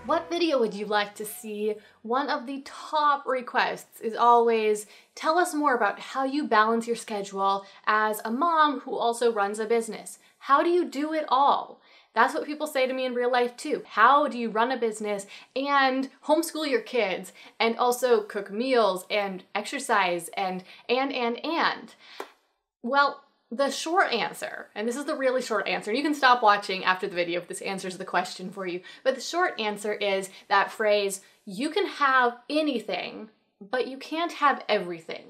What video would you like to see? One of the top requests is always, tell us more about how you balance your schedule as a mom who also runs a business. How do you do it all? That's what people say to me in real life too. How do you run a business and homeschool your kids and also cook meals and exercise and? Well, the short answer, and this is the really short answer, and you can stop watching after the video if this answers the question for you, but the short answer is that phrase, you can have anything, but you can't have everything.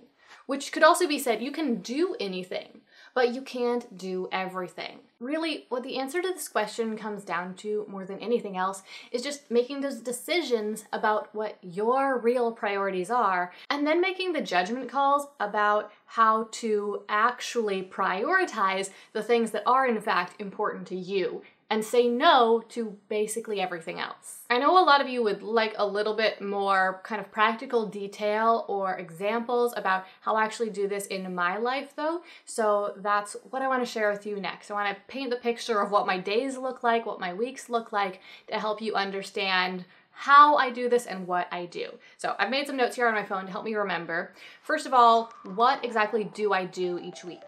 Which could also be said, you can do anything, but you can't do everything. Really, what the answer to this question comes down to more than anything else is just making those decisions about what your real priorities are, and then making the judgment calls about how to actually prioritize the things that are in fact important to you, and say no to basically everything else. I know a lot of you would like a little bit more kind of practical detail or examples about how I actually do this in my life though, so that's what I want to share with you next. I want to paint the picture of what my days look like, what my weeks look like, to help you understand how I do this and what I do. So I've made some notes here on my phone to help me remember. First of all, what exactly do I do each week?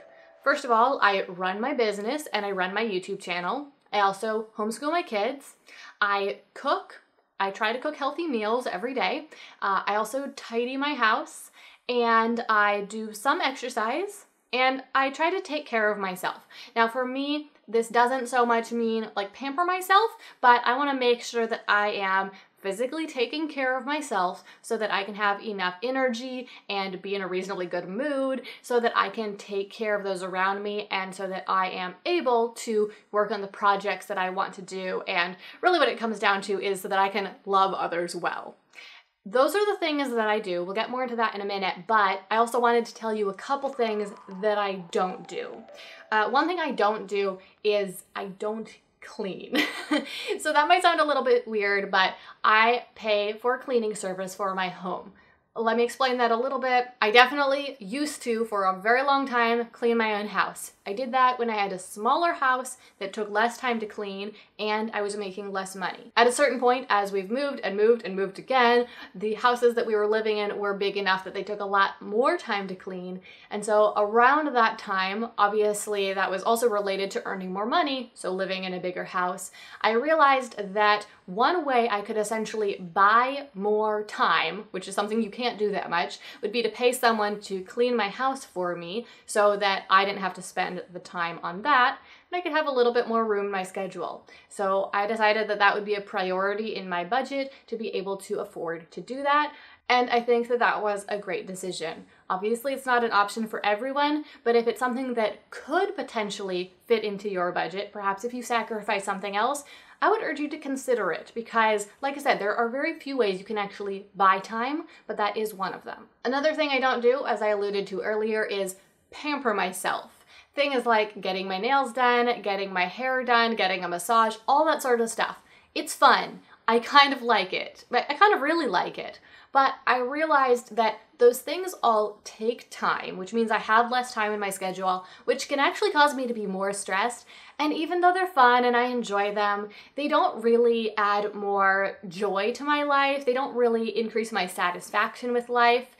First of all, I run my business and I run my YouTube channel. I also homeschool my kids. I cook. I try to cook healthy meals every day. I also tidy my house, and I do some exercise, and I try to take care of myself. Now for me, this doesn't so much mean like pamper myself, but I want to make sure that I am physically taking care of myself so that I can have enough energy and be in a reasonably good mood so that I can take care of those around me and so that I am able to work on the projects that I want to do. And really what it comes down to is so that I can love others well. Those are the things that I do. We'll get more into that in a minute, but I also wanted to tell you a couple things that I don't do. One thing I don't do is I don't clean. So that might sound a little bit weird, but I pay for a cleaning service for my home. Let me explain that a little bit. I definitely used to, for a very long time, clean my own house. I did that when I had a smaller house that took less time to clean and I was making less money. At a certain point, as we've moved and moved and moved again, the houses that we were living in were big enough that they took a lot more time to clean. And so around that time, obviously that was also related to earning more money, so living in a bigger house, I realized that one way I could essentially buy more time, which is something you can't do that much, would be to pay someone to clean my house for me so that I didn't have to spend the time on that and I could have a little bit more room in my schedule. So I decided that that would be a priority in my budget to be able to afford to do that. And I think that that was a great decision. Obviously, it's not an option for everyone, but if it's something that could potentially fit into your budget, perhaps if you sacrifice something else, I would urge you to consider it because, like I said, there are very few ways you can actually buy time, but that is one of them. Another thing I don't do, as I alluded to earlier, is pamper myself. Things like getting my nails done, getting my hair done, getting a massage, all that sort of stuff. It's fun. I kind of like it, but I kind of really like it. But I realized that those things all take time, which means I have less time in my schedule, which can actually cause me to be more stressed. And even though they're fun and I enjoy them, they don't really add more joy to my life. They don't really increase my satisfaction with life.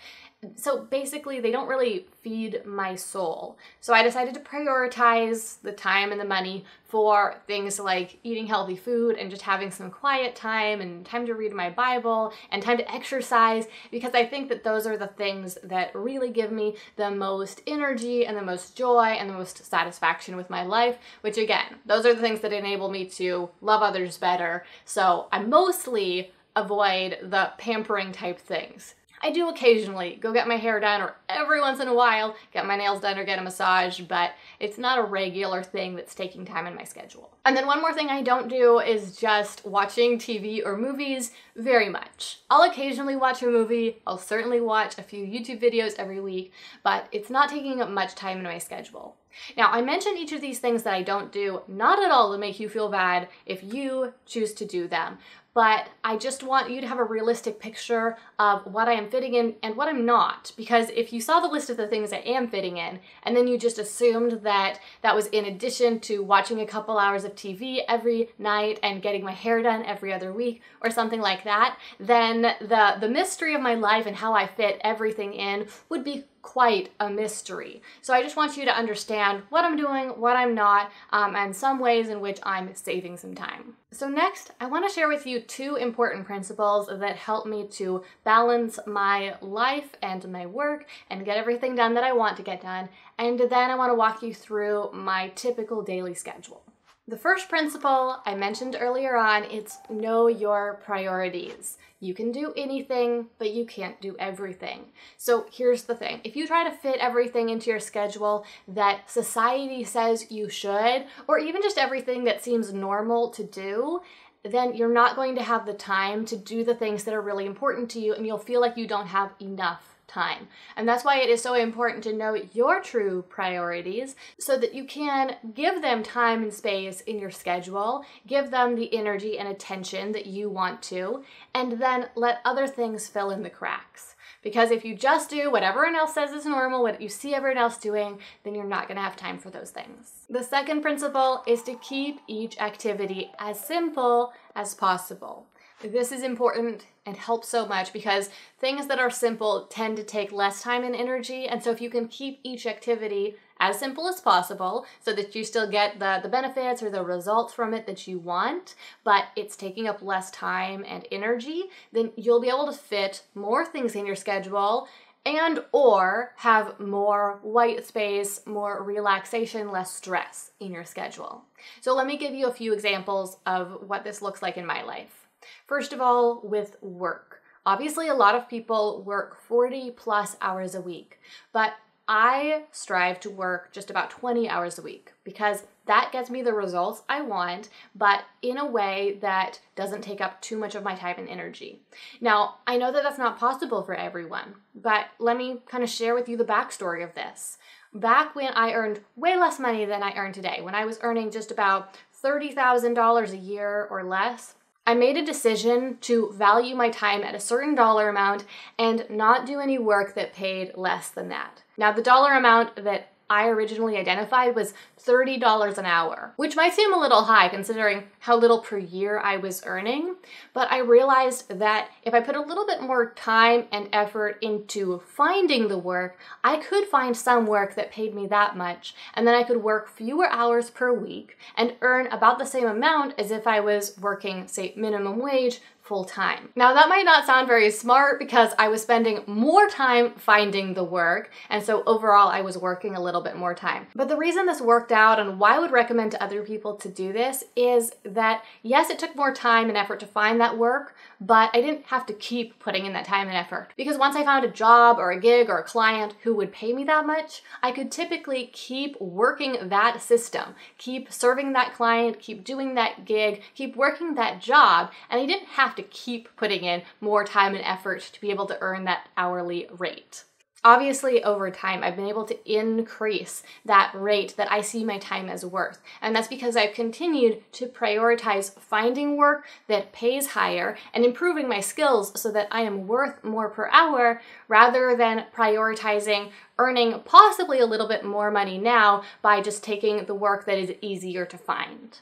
So basically, they don't really feed my soul. So I decided to prioritize the time and the money for things like eating healthy food and just having some quiet time and time to read my Bible and time to exercise, because I think that those are the things that really give me the most energy and the most joy and the most satisfaction with my life, which again, those are the things that enable me to love others better. So I mostly avoid the pampering type things. I do occasionally go get my hair done or every once in a while get my nails done or get a massage, but it's not a regular thing that's taking time in my schedule. And then one more thing I don't do is just watching TV or movies very much. I'll occasionally watch a movie, I'll certainly watch a few YouTube videos every week, but it's not taking up much time in my schedule. Now, I mentioned each of these things that I don't do, not at all to make you feel bad if you choose to do them, but I just want you to have a realistic picture of what I am fitting in and what I'm not. Because if you saw the list of the things I am fitting in, and then you just assumed that that was in addition to watching a couple hours of TV every night and getting my hair done every other week or something like that, then the mystery of my life and how I fit everything in would be quite a mystery. So I just want you to understand what I'm doing, what I'm not, and some ways in which I'm saving some time. So next, I want to share with you two important principles that help me to balance my life and my work and get everything done that I want to get done. And then I want to walk you through my typical daily schedule. The first principle I mentioned earlier on, it's know your priorities. You can do anything, but you can't do everything. So here's the thing. If you try to fit everything into your schedule that society says you should, or even just everything that seems normal to do, then you're not going to have the time to do the things that are really important to you, and you'll feel like you don't have enough time. And that's why it is so important to know your true priorities so that you can give them time and space in your schedule, give them the energy and attention that you want to, and then let other things fill in the cracks. Because if you just do what everyone else says is normal, what you see everyone else doing, then you're not going to have time for those things. The second principle is to keep each activity as simple as possible. This is important and helps so much because things that are simple tend to take less time and energy. And so if you can keep each activity as simple as possible so that you still get the benefits or the results from it that you want, but it's taking up less time and energy, then you'll be able to fit more things in your schedule and or have more white space, more relaxation, less stress in your schedule. So let me give you a few examples of what this looks like in my life. First of all, with work. Obviously, a lot of people work 40 plus hours a week, but I strive to work just about 20 hours a week because that gets me the results I want, but in a way that doesn't take up too much of my time and energy. Now, I know that that's not possible for everyone, but let me kind of share with you the backstory of this. Back when I earned way less money than I earn today, when I was earning just about $30,000 a year or less, I made a decision to value my time at a certain dollar amount and not do any work that paid less than that. Now, the dollar amount that I originally identified was $30 an hour, which might seem a little high considering how little per year I was earning, but I realized that if I put a little bit more time and effort into finding the work, I could find some work that paid me that much, and then I could work fewer hours per week and earn about the same amount as if I was working, say, minimum wage full time. Now that might not sound very smart because I was spending more time finding the work, and so overall I was working a little bit more time. But the reason this worked out and why I would recommend to other people to do this is that yes, it took more time and effort to find that work, but I didn't have to keep putting in that time and effort. Because once I found a job or a gig or a client who would pay me that much, I could typically keep working that system, keep serving that client, keep doing that gig, keep working that job, and I didn't have to keep putting in more time and effort to be able to earn that hourly rate. Obviously, over time, I've been able to increase that rate that I see my time as worth. And that's because I've continued to prioritize finding work that pays higher and improving my skills so that I am worth more per hour rather than prioritizing earning possibly a little bit more money now by just taking the work that is easier to find.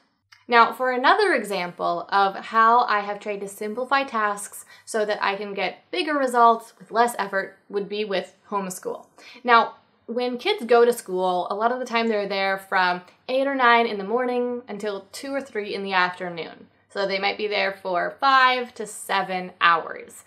Now, for another example of how I have tried to simplify tasks so that I can get bigger results with less effort would be with homeschool. Now, when kids go to school, a lot of the time they're there from 8 or 9 in the morning until 2 or 3 in the afternoon. So they might be there for 5 to 7 hours.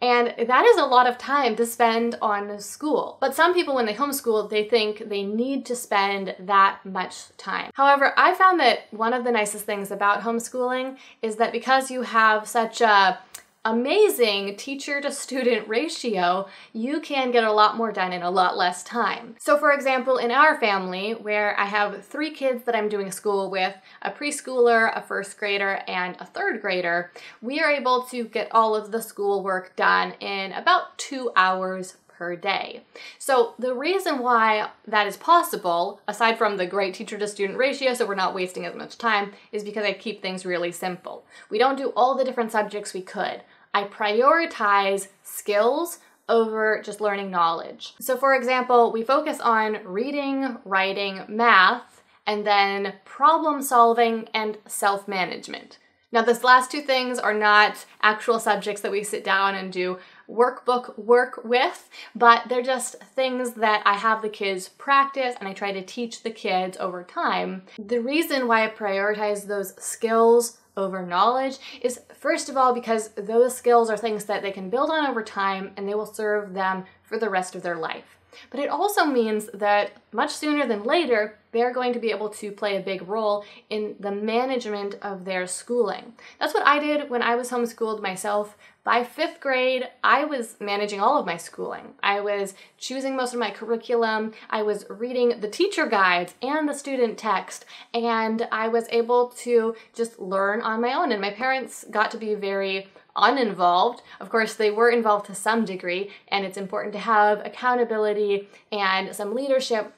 And that is a lot of time to spend on school. But some people, when they homeschool, they think they need to spend that much time. However, I found that one of the nicest things about homeschooling is that because you have such a amazing teacher-to-student ratio, you can get a lot more done in a lot less time. So for example, in our family, where I have 3 kids that I'm doing school with, a preschooler, a first grader, and a third grader, we are able to get all of the schoolwork done in about 2 hours per day. So the reason why that is possible, aside from the great teacher to student ratio, so we're not wasting as much time, is because I keep things really simple. We don't do all the different subjects we could. I prioritize skills over just learning knowledge. So for example, we focus on reading, writing, math, and then problem solving and self-management. Now, these last two things are not actual subjects that we sit down and do workbook work with, but they're just things that I have the kids practice and I try to teach the kids over time. The reason why I prioritize those skills over knowledge is, first of all, because those skills are things that they can build on over time and they will serve them for the rest of their life. But it also means that much sooner than later, they're going to be able to play a big role in the management of their schooling. That's what I did when I was homeschooled myself. By 5th grade, I was managing all of my schooling. I was choosing most of my curriculum. I was reading the teacher guides and the student text, and I was able to just learn on my own. And my parents got to be very uninvolved. Of course, they were involved to some degree, and it's important to have accountability and some leadership,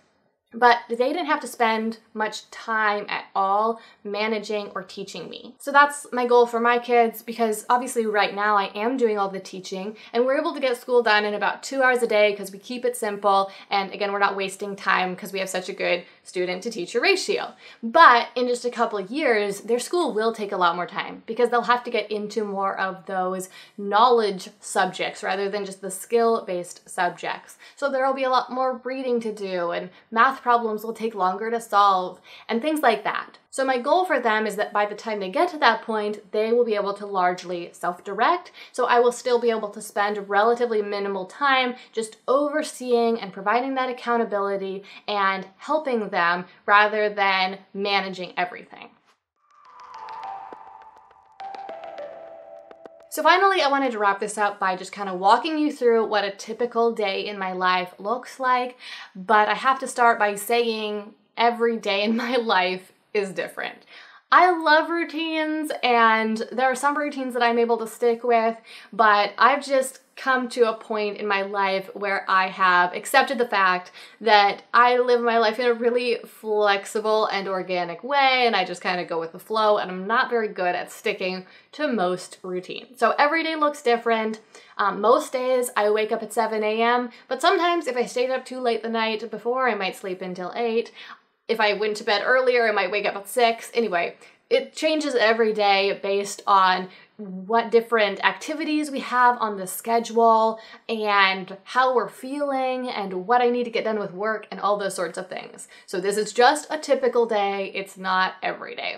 but they didn't have to spend much time at all managing or teaching me. So that's my goal for my kids, because obviously right now I am doing all the teaching and we're able to get school done in about 2 hours a day because we keep it simple. And again, we're not wasting time because we have such a good student to teacher ratio. But in just a couple of years, their school will take a lot more time because they'll have to get into more of those knowledge subjects rather than just the skill-based subjects. So there will be a lot more reading to do, and math problems will take longer to solve, and things like that. So my goal for them is that by the time they get to that point, they will be able to largely self-direct, so I will still be able to spend relatively minimal time just overseeing and providing that accountability and helping them rather than managing everything. So finally, I wanted to wrap this up by just kind of walking you through what a typical day in my life looks like, but I have to start by saying every day in my life is different. I love routines, and there are some routines that I'm able to stick with, but I've just come to a point in my life where I have accepted the fact that I live my life in a really flexible and organic way, and I just kind of go with the flow, and I'm not very good at sticking to most routines. So every day looks different. Most days I wake up at 7 a.m., but sometimes if I stayed up too late the night before, I might sleep until 8. If I went to bed earlier, I might wake up at 6. Anyway, it changes every day based on what different activities we have on the schedule and how we're feeling and what I need to get done with work and all those sorts of things. So this is just a typical day. It's not every day.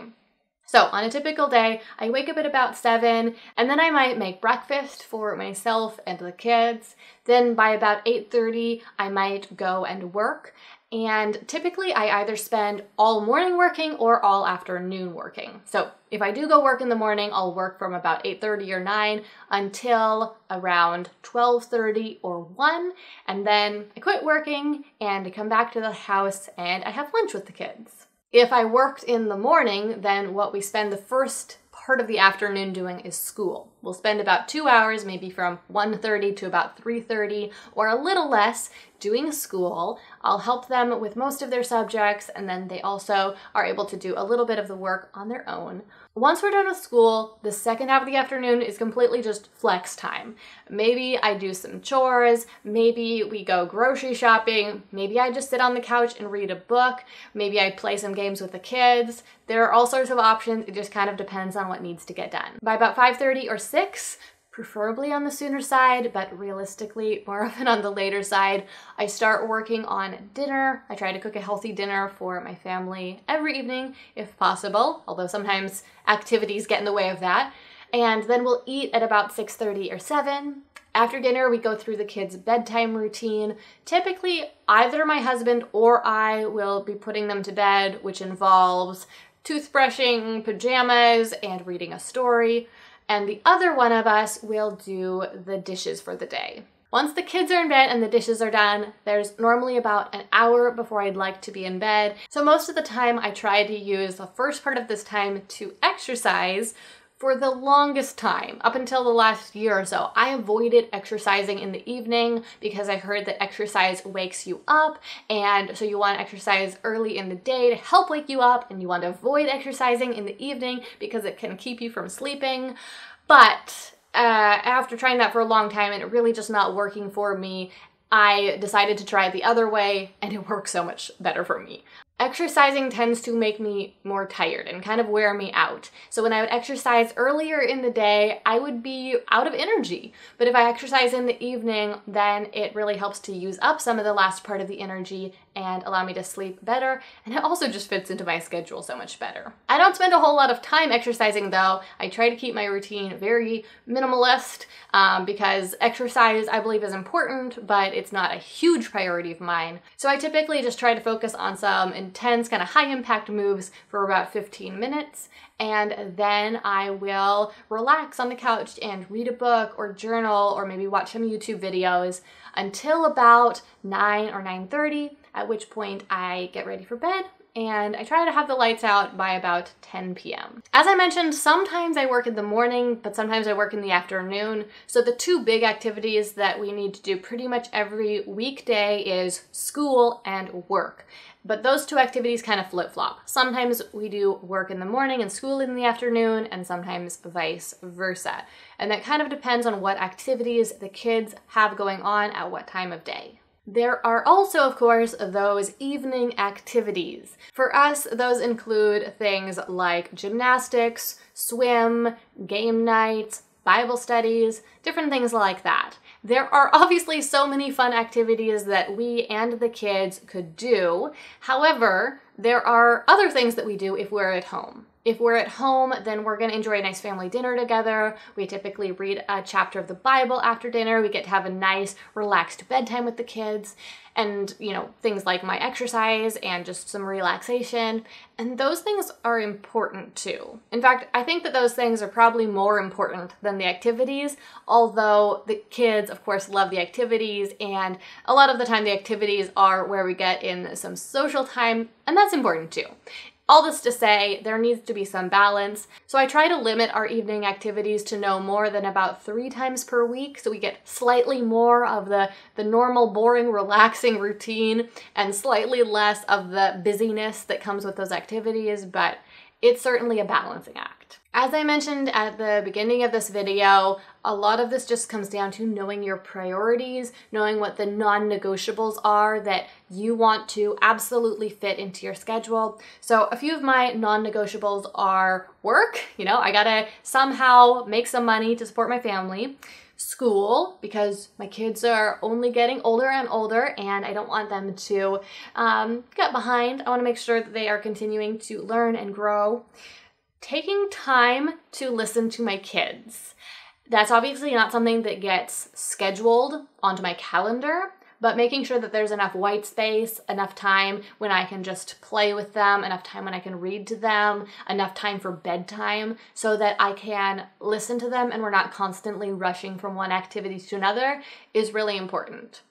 So on a typical day, I wake up at about 7, and then I might make breakfast for myself and the kids. Then by about 8:30, I might go and work. And typically I either spend all morning working or all afternoon working. So if I do go work in the morning, I'll work from about 8:30 or 9 until around 12:30 or 1. And then I quit working and I come back to the house and I have lunch with the kids. If I worked in the morning, then what we spend the first part of the afternoon doing is school. We'll spend about 2 hours, maybe from 1:30 to about 3:30 or a little less, doing school. I'll help them with most of their subjects, and then they also are able to do a little bit of the work on their own. Once we're done with school, the second half of the afternoon is completely just flex time. Maybe I do some chores, maybe we go grocery shopping, maybe I just sit on the couch and read a book, maybe I play some games with the kids. There are all sorts of options. It just kind of depends on what needs to get done. By about 5:30 or 6, preferably on the sooner side, but realistically more often on the later side, I start working on dinner. I try to cook a healthy dinner for my family every evening if possible, although sometimes activities get in the way of that. And then we'll eat at about 6:30 or 7. After dinner, we go through the kids' bedtime routine. Typically, either my husband or I will be putting them to bed, which involves toothbrushing, pajamas, and reading a story. And the other one of us will do the dishes for the day. Once the kids are in bed and the dishes are done, there's normally about an hour before I'd like to be in bed. So most of the time I try to use the first part of this time to exercise For the longest time, up until the last year or so, I avoided exercising in the evening because I heard that exercise wakes you up, and so you want to exercise early in the day to help wake you up, and you want to avoid exercising in the evening because it can keep you from sleeping. But after trying that for a long time and it really just not working for me, I decided to try it the other way, and it works so much better for me. Exercising tends to make me more tired and kind of wear me out. So when I would exercise earlier in the day, I would be out of energy. But if I exercise in the evening, then it really helps to use up some of the last part of the energy and allow me to sleep better. And it also just fits into my schedule so much better. I don't spend a whole lot of time exercising though. I try to keep my routine very minimalist because exercise I believe is important, but it's not a huge priority of mine. So I typically just try to focus on some intense, kind of high impact moves for about 15 minutes. And then I will relax on the couch and read a book or journal or maybe watch some YouTube videos until about 9 or 9:30, at which point I get ready for bed and I try to have the lights out by about 10 p.m. As I mentioned, sometimes I work in the morning, but sometimes I work in the afternoon. So the two big activities that we need to do pretty much every weekday is school and work. But those two activities kind of flip-flop. Sometimes we do work in the morning and school in the afternoon, and sometimes vice versa. And that kind of depends on what activities the kids have going on at what time of day. There are also, of course, those evening activities. For us, those include things like gymnastics, swim, game nights, Bible studies, different things like that. There are obviously so many fun activities that we and the kids could do. However, there are other things that we do if we're at home. If we're at home, then we're going to enjoy a nice family dinner together. We typically read a chapter of the Bible after dinner. We get to have a nice, relaxed bedtime with the kids. And, you know, things like my exercise and just some relaxation. And those things are important too. In fact, I think that those things are probably more important than the activities, although the kids, of course, love the activities. And a lot of the time the activities are where we get in some social time, and that's important too. All this to say, there needs to be some balance. So I try to limit our evening activities to no more than about 3 times per week, so we get slightly more of the normal, boring, relaxing routine and slightly less of the busyness that comes with those activities, but it's certainly a balancing act. As I mentioned at the beginning of this video, a lot of this just comes down to knowing your priorities, knowing what the non-negotiables are that you want to absolutely fit into your schedule. So a few of my non-negotiables are work, I gotta somehow make some money to support my family. School, because my kids are only getting older and older and I don't want them to get behind. I want to make sure that they are continuing to learn and grow. Taking time to listen to my kids. That's obviously not something that gets scheduled onto my calendar, but making sure that there's enough white space, enough time when I can just play with them, enough time when I can read to them, enough time for bedtime so that I can listen to them and we're not constantly rushing from one activity to another is really important.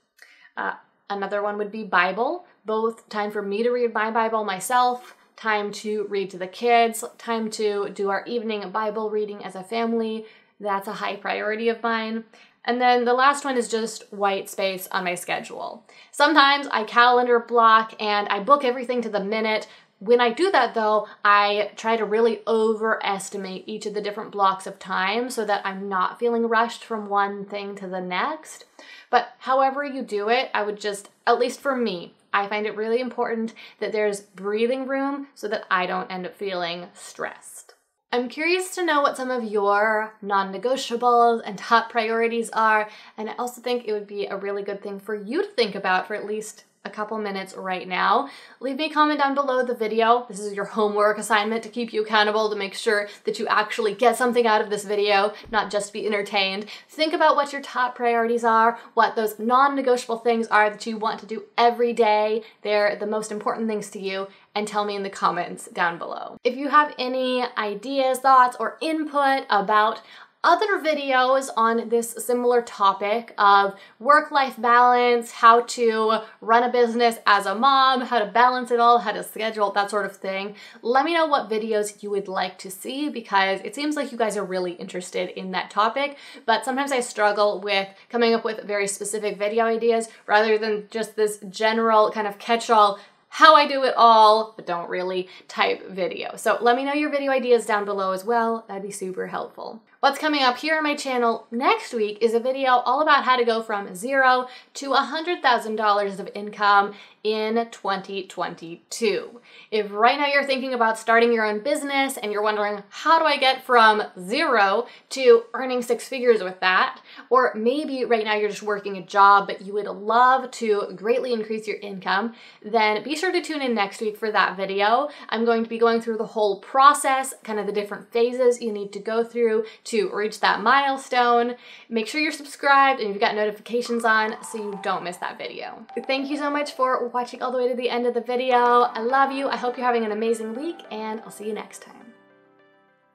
Another one would be Bible, both time for me to read my Bible myself, time to read to the kids, time to do our evening Bible reading as a family. That's a high priority of mine. And then the last one is just white space on my schedule. Sometimes I calendar block and I book everything to the minute. When I do that though, I try to really overestimate each of the different blocks of time so that I'm not feeling rushed from one thing to the next. But however you do it, I would just, at least for me, I find it really important that there's breathing room so that I don't end up feeling stressed. I'm curious to know what some of your non-negotiables and top priorities are, and I also think it would be a really good thing for you to think about for at least a couple minutes right now. Leave me a comment down below the video. This is your homework assignment to keep you accountable, to make sure that you actually get something out of this video, not just be entertained. Think about what your top priorities are, what those non-negotiable things are that you want to do every day. They're the most important things to you, and tell me in the comments down below. If you have any ideas, thoughts, or input about other videos on this similar topic of work-life balance, how to run a business as a mom, how to balance it all, how to schedule, that sort of thing. Let me know what videos you would like to see, because it seems like you guys are really interested in that topic, but sometimes I struggle with coming up with very specific video ideas rather than just this general kind of catch-all how I do it all, but don't really type video. So let me know your video ideas down below as well. That'd be super helpful. What's coming up here on my channel next week is a video all about how to go from $0 to $100,000 of income in 2022. If right now you're thinking about starting your own business and you're wondering, how do I get from 0 to earning 6 figures with that? Or maybe right now you're just working a job, but you would love to greatly increase your income, then be sure to tune in next week for that video. I'm going to be going through the whole process, kind of the different phases you need to go through to reach that milestone. Make sure you're subscribed and you've got notifications on so you don't miss that video. Thank you so much for watching all the way to the end of the video. I love you. I hope you're having an amazing week, and I'll see you next time.